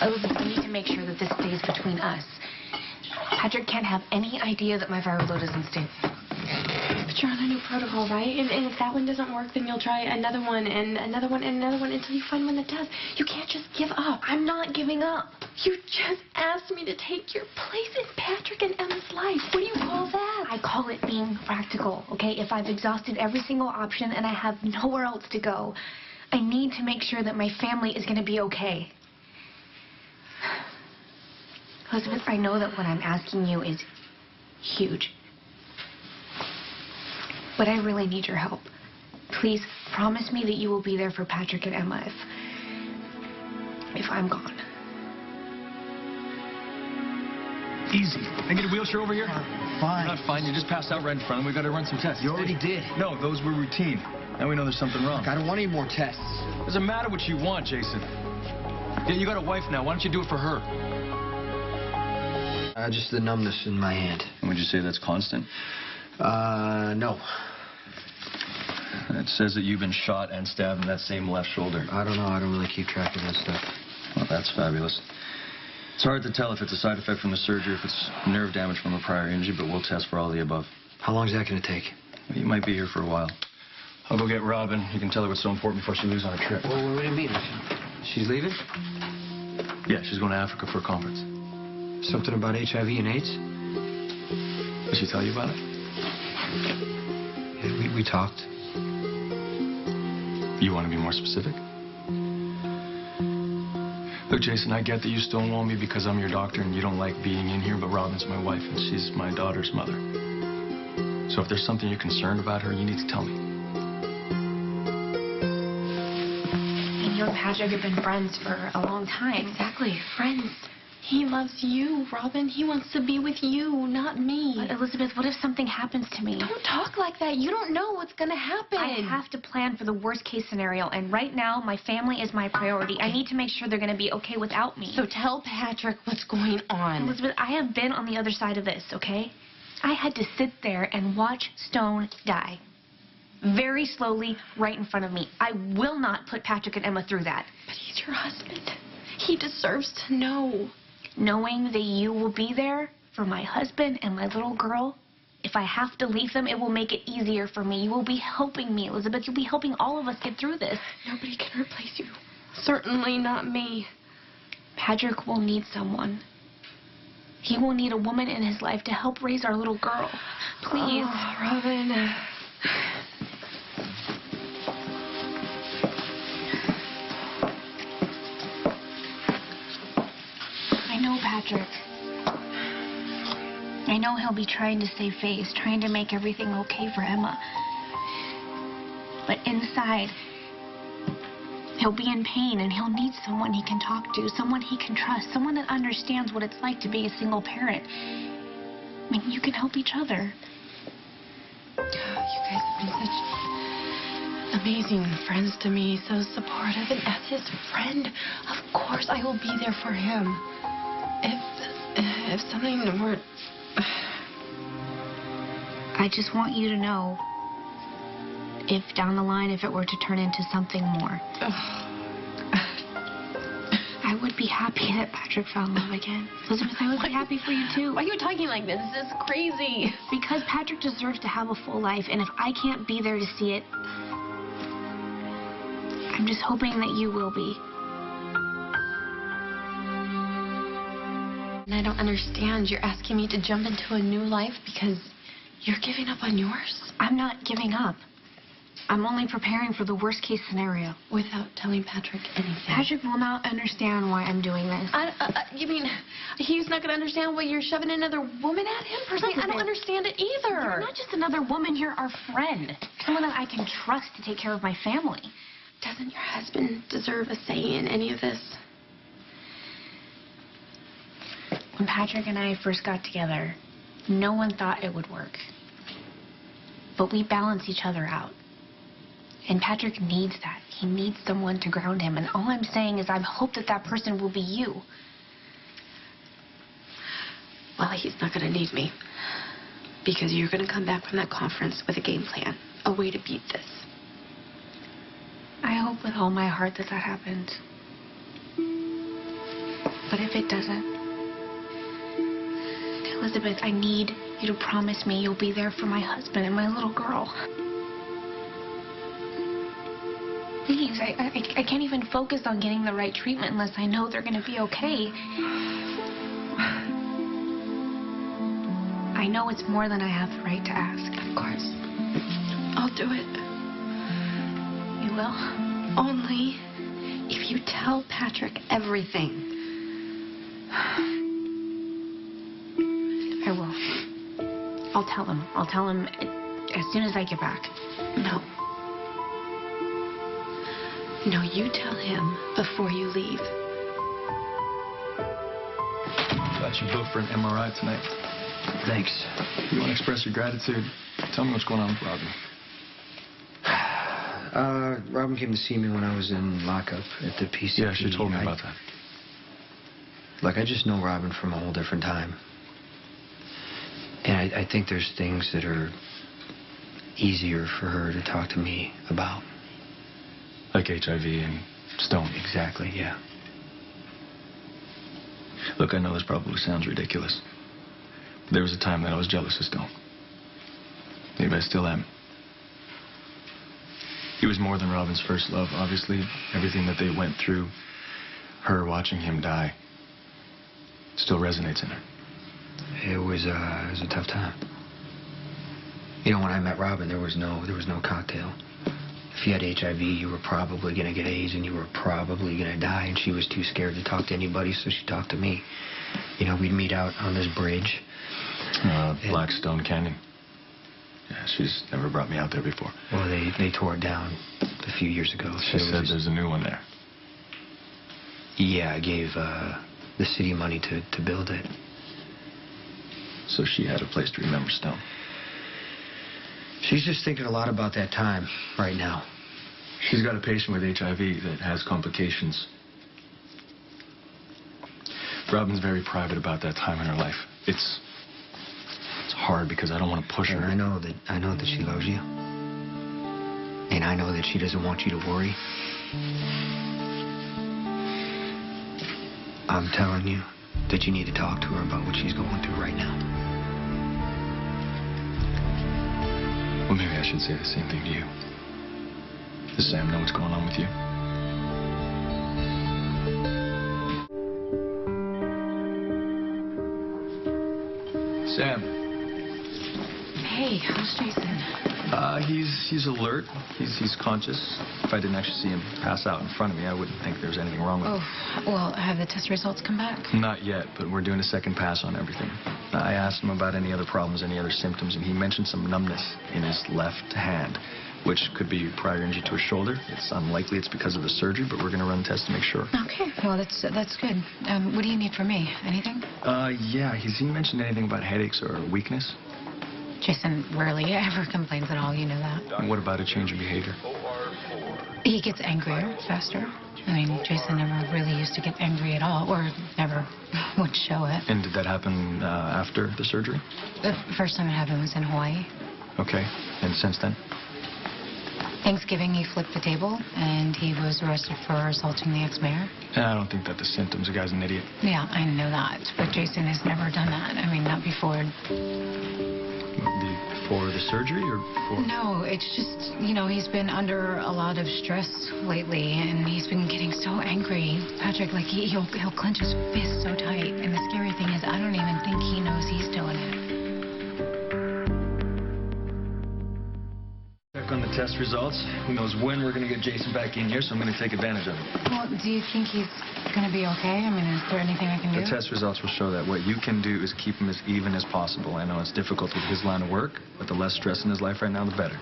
Elizabeth, I need to make sure that this stays between us. Patrick can't have any idea that my viral load is unstable. But you're on a new protocol, right? And if that one doesn't work, then you'll try another one and another one and another one until you find one that does. You can't just give up. I'm not giving up. You just asked me to take your place in Patrick and Emma's life. What do you call that? I call it being practical, okay? If I've exhausted every single option and I have nowhere else to go, I need to make sure that my family is going to be okay. Elizabeth, I know that what I'm asking you is huge. But I really need your help. Please promise me that you will be there for Patrick and Emma if I'm gone. Easy. I get a wheelchair over here? Fine. You're not fine. You just passed out right in front, and we got to run some tests. You already did. No, those were routine. Now we know there's something wrong. Look, I don't want any more tests. Doesn't matter what you want, Jason. Yeah, you got a wife now. Why don't you do it for her? Just the numbness in my hand. Would you say that's constant? No. It says that you've been shot and stabbed in that same left shoulder. I don't know. I don't really keep track of that stuff. Well, that's fabulous. It's hard to tell if it's a side effect from the surgery, if it's nerve damage from a prior injury, but we'll test for all the above. How long is that going to take? You might be here for a while. I'll go get Robin. You can tell her what's so important before she leaves on her trip. Well, what do you mean? She's leaving? Yeah, she's going to Africa for a conference. Something about HIV and AIDS? Did she tell you about it? Yeah, we talked. You want to be more specific? Look, Jason, I get that you stonewall me because I'm your doctor and you don't like being in here, but Robin's my wife and she's my daughter's mother. So if there's something you're concerned about her, you need to tell me. And you and Patrick have been friends for a long time. Exactly. Friends. He loves you, Robin. He wants to be with you, not me. But Elizabeth, what if something happens to me? Don't talk like that. You don't know what's going to happen. I have to plan for the worst case scenario, and right now, my family is my priority. I need to make sure they're going to be okay without me. So tell Patrick what's going on. Elizabeth, I have been on the other side of this, okay? I had to sit there and watch Stone die. Very slowly, right in front of me. I will not put Patrick and Emma through that. But he's your husband. He deserves to know. Knowing that you will be there for my husband and my little girl, if I have to leave them, it will make it easier for me. You will be helping me, Elizabeth. You'll be helping all of us get through this. Nobody can replace you. Certainly not me. Patrick will need someone. He will need a woman in his life to help raise our little girl. Please. Oh, Robin. I know Patrick. I know he'll be trying to save face, trying to make everything okay for Emma. But inside, he'll be in pain and he'll need someone he can talk to, someone he can trust, someone that understands what it's like to be a single parent. I mean, you can help each other. You guys have been such amazing friends to me, so supportive. And as his friend, of course I will be there for him. If something were... I just want you to know, if down the line, if it were to turn into something more, I would be happy that Patrick found love again. Elizabeth, I would be happy for you too. Why are you talking like this? This is crazy. Because Patrick deserves to have a full life, and if I can't be there to see it, I'm just hoping that you will be. And I don't understand. You're asking me to jump into a new life because you're giving up on yours? I'm not giving up. I'm only preparing for the worst case scenario. Without telling Patrick anything. Patrick will not understand why I'm doing this. You mean he's not going to understand why you're shoving another woman at him? Personally, I don't understand it either. You're not just another woman. You're our friend. Someone that I can trust to take care of my family. Doesn't your husband deserve a say in any of this? When Patrick and I first got together, no one thought it would work. But we balance each other out. And Patrick needs that. He needs someone to ground him. And all I'm saying is I hope that that person will be you. Well, he's not going to need me. Because you're going to come back from that conference with a game plan. A way to beat this. I hope with all my heart that that happens. if it doesn't? Elizabeth, I need you to promise me you'll be there for my husband and my little girl. Please, I can't even focus on getting the right treatment unless I know they're going to be okay. I know it's more than I have the right to ask. Of course. I'll do it. You will? Only if you tell Patrick everything. I will. I'll tell him. I'll tell him as soon as I get back. No. No, you tell him before you leave. Got you booked for an MRI tonight. Thanks. You want to express your gratitude? Tell me what's going on with Robin. Robin came to see me when I was in lockup at the PCP. Yeah, she told me about that. Look, I just know Robin from a whole different time. And I think there's things that are easier for her to talk to me about. Like HIV and Stone. Exactly, yeah. Look, I know this probably sounds ridiculous. There was a time that I was jealous of Stone. Maybe I still am. He was more than Robin's first love. Obviously, everything that they went through, her watching him die, still resonates in her. It was a tough time. You know, when I met Robin, there was no cocktail. If you had HIV, you were probably going to get AIDS and you were probably going to die, and she was too scared to talk to anybody, so she talked to me. You know, we'd meet out on this bridge. Blackstone Canyon. Yeah, she's never brought me out there before. Well, they tore it down a few years ago. She said there's a new one there. Yeah, I gave the city money to build it. So she had a place to remember Stone. She's just thinking a lot about that time right now. She's got a patient with HIV that has complications. Robin's very private about that time in her life. It's hard because I don't want to push her. I know that she loves you. And I know that she doesn't want you to worry. I'm telling you that you need to talk to her about what she's going through right now. Well, maybe I should say the same thing to you. Does Sam know what's going on with you? Sam. Hey, how's Jason? He's alert. He's conscious. If I didn't actually see him pass out in front of me, I wouldn't think there was anything wrong with him. Oh, well, have the test results come back? Not yet, but we're doing a second pass on everything. I asked him about any other problems, any other symptoms, and he mentioned some numbness in his left hand, which could be prior injury to his shoulder. It's unlikely it's because of the surgery, but we're going to run tests to make sure. Okay, well, that's good. What do you need from me? Anything? Yeah, has he mentioned anything about headaches or weakness? Jason rarely ever complains at all, you know that. And what about a change in behavior? He gets angrier faster. I mean, Jason never really used to get angry at all, or never would show it. And did that happen after the surgery? The first time it happened was in Hawaii. Okay, and since then? Thanksgiving, he flipped the table, and he was arrested for assaulting the ex-mayor. I don't think that the symptoms. The guy's an idiot. Yeah, I know that, but Jason has never done that. I mean, not before. Before the surgery or before? No, it's just, you know, he's been under a lot of stress lately, and he's been getting so angry. Patrick, like, he'll clench his fist so tight, and the scary thing is I don't even think he knows he's doing it. Check on the test results. Who knows when we're going to get Jason back in here, so I'm going to take advantage of it. Well, do you think he's going to be okay? I mean, is there anything I can do? The test results will show that. What you can do is keep him as even as possible. I know it's difficult with his line of work, but the less stress in his life right now, the better.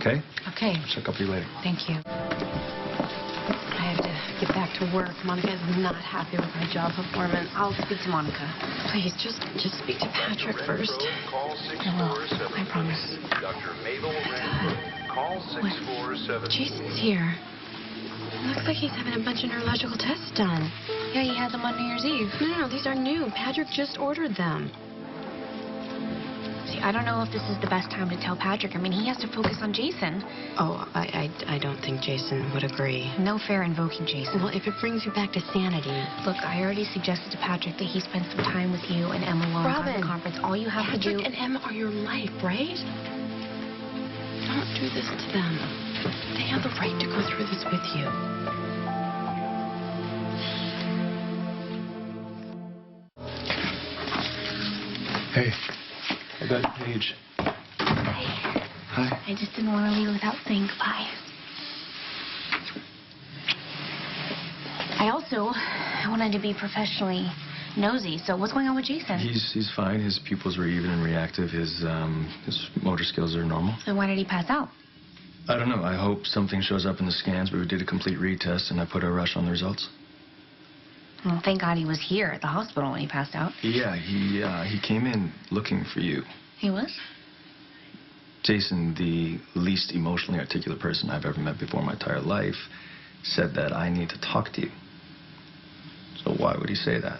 Okay? Okay. I'll check up with you later. Thank you. I have to get back to work. Monica is not happy with my job performance. I'll speak to Monica. Please, just speak to Patrick first. I will. I promise. Dr. Mabel Renfrew. Call 647. Jason's here. Looks like he's having a bunch of neurological tests done. Yeah, he had them on New Year's Eve. No, these are new. Patrick just ordered them. See, I don't know if this is the best time to tell Patrick. I mean, he has to focus on Jason. Oh, I don't think Jason would agree. No fair invoking Jason. Well, if it brings you back to sanity. Look, I already suggested to Patrick that he spend some time with you and Emma while I'm at the conference. All you have to do... Patrick and Emma are your life, right? Don't do this to them. They have the right to go through this with you. Hey, I got your page. Hi. Hi. I just didn't want to leave without saying goodbye. I wanted to be professionally nosy. So what's going on with Jason? He's fine. His pupils were even and reactive. His motor skills are normal. Then why did he pass out? I don't know. I hope something shows up in the scans, but we did a complete retest, and I put a rush on the results. Well, thank God he was here at the hospital when he passed out. Yeah, he came in looking for you. He was? Jason, the least emotionally articulate person I've ever met before in my entire life, said that I need to talk to you. So why would he say that?